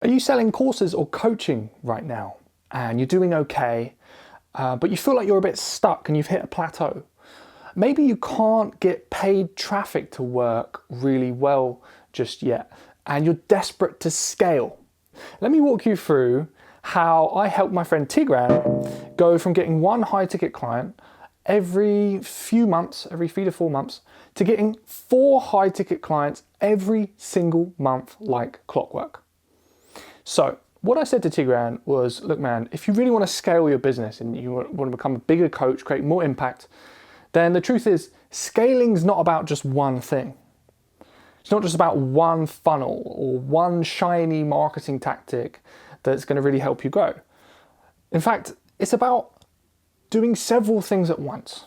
Are you selling courses or coaching right now and you're doing okay, but you feel like you're a bit stuck and you've hit a plateau? Maybe you can't get paid traffic to work really well just yet and you're desperate to scale. Let me walk you through how I helped my friend Tigran go from getting one high ticket client every few months, every 3 to 4 months, to getting 4 high ticket clients every single month like clockwork. So what I said to Tigran was, look man, if you really want to scale your business and you want to become a bigger coach, create more impact, then the truth is scaling's not about just one thing. It's not just about one funnel or one shiny marketing tactic that's going to really help you grow. In fact, it's about doing several things at once.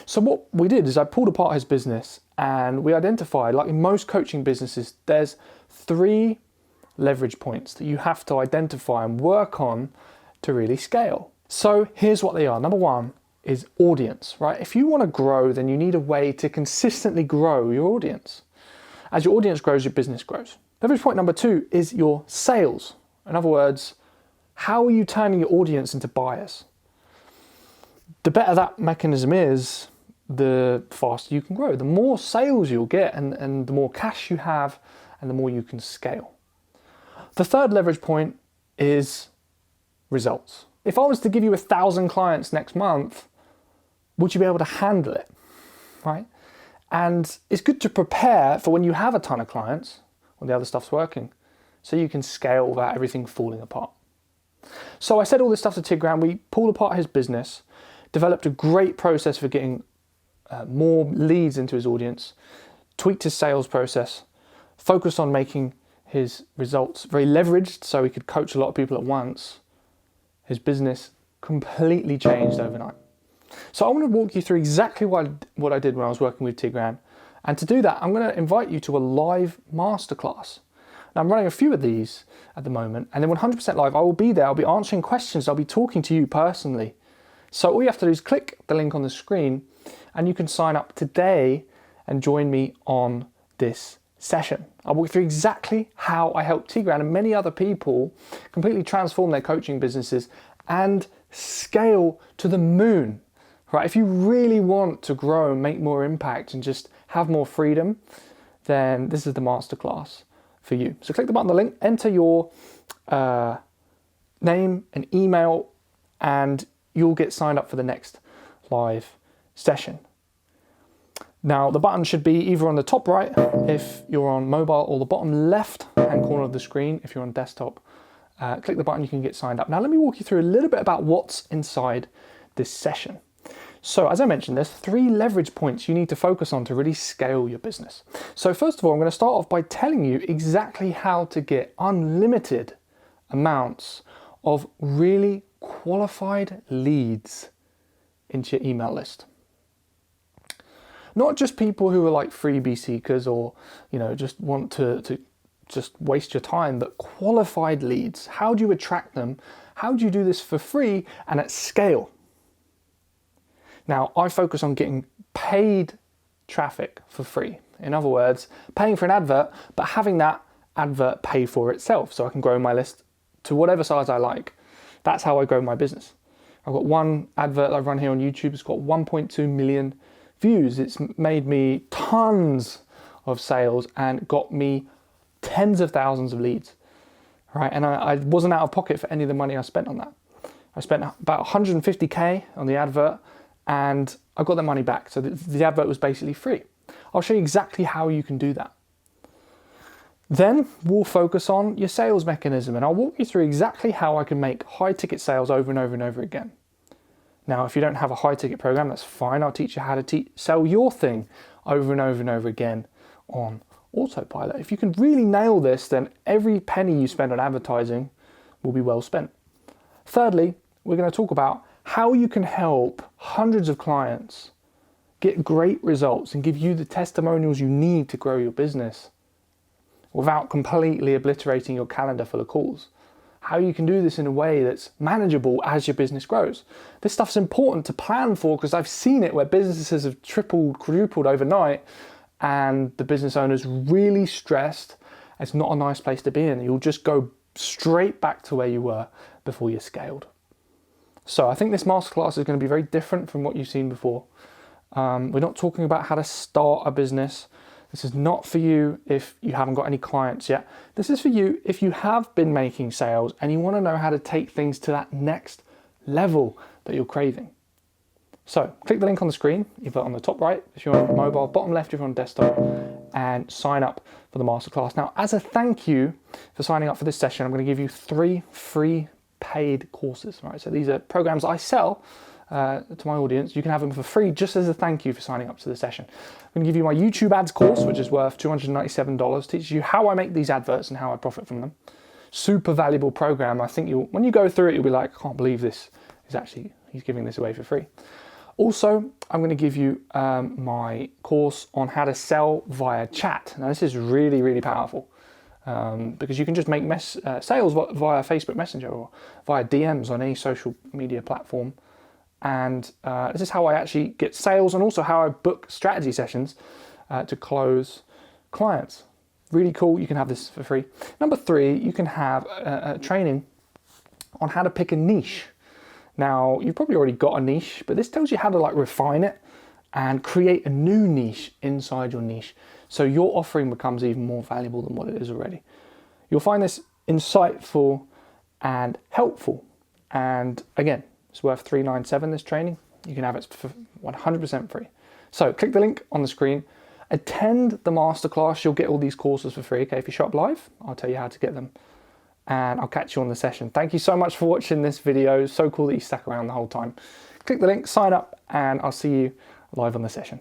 So what we did is I pulled apart his business and we identified, like in most coaching businesses, there's 3 leverage points that you have to identify and work on to really scale. So here's what they are. Number 1 is audience, right? If you want to grow, then you need a way to consistently grow your audience. As your audience grows, your business grows. Leverage point number 2 is your sales. In other words, how are you turning your audience into buyers? The better that mechanism is, the faster you can grow. The more sales you'll get and the more cash you have and the more you can scale. The third leverage point is results. If I was to give you 1,000 clients next month, would you be able to handle it, right? And it's good to prepare for when you have a ton of clients, when the other stuff's working, so you can scale without everything falling apart. So I said all this stuff to Tigran, we pulled apart his business, developed a great process for getting more leads into his audience, tweaked his sales process, focused on making his results very leveraged so he could coach a lot of people at once. His business completely changed overnight. So I want to walk you through exactly what I did when I was working with Tigran. And to do that, I'm going to invite you to a live masterclass. Now I'm running a few of these at the moment, and then 100% live, I will be there, I'll be answering questions, I'll be talking to you personally. So all you have to do is click the link on the screen and you can sign up today and join me on this session. I'll walk you through exactly how I helped Tigran and many other people completely transform their coaching businesses and scale to the moon. Right? If you really want to grow and make more impact and just have more freedom, then this is the masterclass for you. So click the button on the link, enter your name and email, and you'll get signed up for the next live session. Now the button should be either on the top right if you're on mobile or the bottom left hand corner of the screen if you're on desktop. Click the button, you can get signed up. Now let me walk you through a little bit about what's inside this session. So as I mentioned, there's 3 leverage points you need to focus on to really scale your business. So first of all, I'm going to start off by telling you exactly how to get unlimited amounts of really qualified leads into your email list. Not just people who are like freebie seekers or, just want to just waste your time, but qualified leads. How do you attract them? How do you do this for free and at scale? Now, I focus on getting paid traffic for free. In other words, paying for an advert, but having that advert pay for itself so I can grow my list to whatever size I like. That's how I grow my business. I've got one advert I run here on YouTube. It's got 1.2 million views. It's made me tons of sales and got me tens of thousands of leads, right? And I wasn't out of pocket for any of the money I spent on that. I spent about 150K on the advert and I got that money back. So the advert was basically free. I'll show you exactly how you can do that. Then we'll focus on your sales mechanism and I'll walk you through exactly how I can make high ticket sales over and over and over again. Now, if you don't have a high ticket program, that's fine. I'll teach you how to sell your thing over and over and over again on autopilot. If you can really nail this, then every penny you spend on advertising will be well spent. Thirdly, we're going to talk about how you can help hundreds of clients get great results and give you the testimonials you need to grow your business without completely obliterating your calendar full of calls. How you can do this in a way that's manageable as your business grows. This stuff's important to plan for because I've seen it where businesses have tripled, quadrupled overnight and the business owner's really stressed. It's not a nice place to be in. You'll just go straight back to where you were before you scaled. So I think this masterclass is going to be very different from what you've seen before. We're not talking about how to start a business. This is not for you if you haven't got any clients yet. This is for you if you have been making sales and you want to know how to take things to that next level that you're craving. So click the link on the screen, either on the top right if you're on mobile, bottom left if you're on desktop, and sign up for the masterclass. Now, as a thank you for signing up for this session, I'm going to give you 3 free paid courses. Right? So these are programs I sell to my audience. You can have them for free just as a thank you for signing up to the session. I'm going to give you my YouTube ads course, which is worth $297, teaches you how I make these adverts and how I profit from them. Super valuable program. I think when you go through it, you'll be like, I can't believe this is actually, he's giving this away for free. Also, I'm going to give you my course on how to sell via chat. Now, this is really, really powerful because you can just make sales via Facebook Messenger or via DMs on any social media platform. And this is how I actually get sales and also how I book strategy sessions to close clients. Really cool. You can have this for free. Number 3, you can have a training on how to pick a niche. Now, you've probably already got a niche, but this tells you how to refine it and create a new niche inside your niche. So your offering becomes even more valuable than what it is already. You'll find this insightful and helpful. And again, it's worth $397, this training. You can have it for 100% free. So click the link on the screen, attend the masterclass. You'll get all these courses for free. Okay, if you shop live, I'll tell you how to get them. And I'll catch you on the session. Thank you so much for watching this video. So cool that you stuck around the whole time. Click the link, sign up, and I'll see you live on the session.